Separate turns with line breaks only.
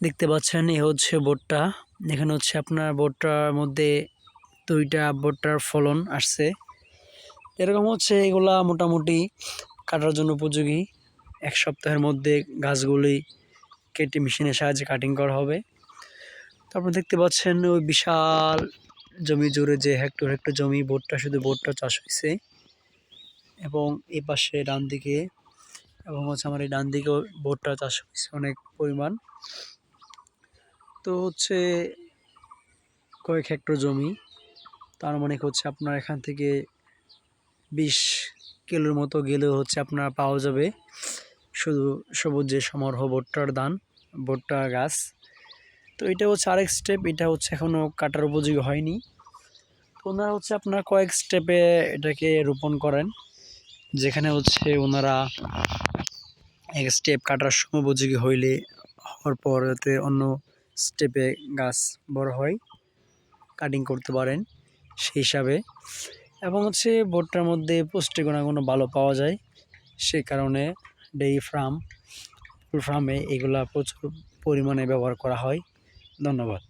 দেখতে পাচ্ছেন এ হচ্ছে ভুট্টা। এখানে হচ্ছে আপনার ভুট্টার মধ্যে 2টা ভুট্টার ফলন আসছে। এরকম হচ্ছে এগুলা মোটামুটি কাটার জন্য উপযোগী। 1 সপ্তাহের মধ্যে গাছগুলি কেটে মেশিনের সাহায্যে কাটিং করা হবে। তারপর দেখতে পাচ্ছেন ওই বিশাল জমি জুড়ে যে হেক্টর হেক্টর জমি ভুট্টা, শুধু ভুট্টা চাষ হয়েছে। এবং এই পাশে ডান দিকে এবং হচ্ছে আমার এই ডান দিকেও ভুট্টা চাষ হয়েছে অনেক পরিমাণ। তো হচ্ছে কয়েক হেক্টর জমি, তার মানে হচ্ছে আপনার এখান থেকে 20 কিলোর মতো গেলেও হচ্ছে আপনার পাওয়া যাবে শুধু সবুজ যে সমারোহ ভুট্টার ধান, ভুট্টা গাছ। তো এটা হচ্ছে আরেক স্টেপ, এটা হচ্ছে এখনও কাটার উপযোগী হয়নি। তো ওনারা হচ্ছে আপনার কয়েক স্টেপে এটাকে রোপণ করেন, যেখানে হচ্ছে ওনারা এক স্টেপ কাটার সময় উপযোগী হওয়ার পর এতে অন্য স্টেপে গাছ বড় হয়, কাটিং করতে পারেন সেই হিসাবে। এবং হচ্ছে ভুট্টার মধ্যে পুষ্টি গুণাগুণ ভালো পাওয়া যায়, সেই কারণে ডেইরি ফার্মে এগুলা প্রচুর পরিমাণে ব্যবহার করা হয়। ধন্যবাদ।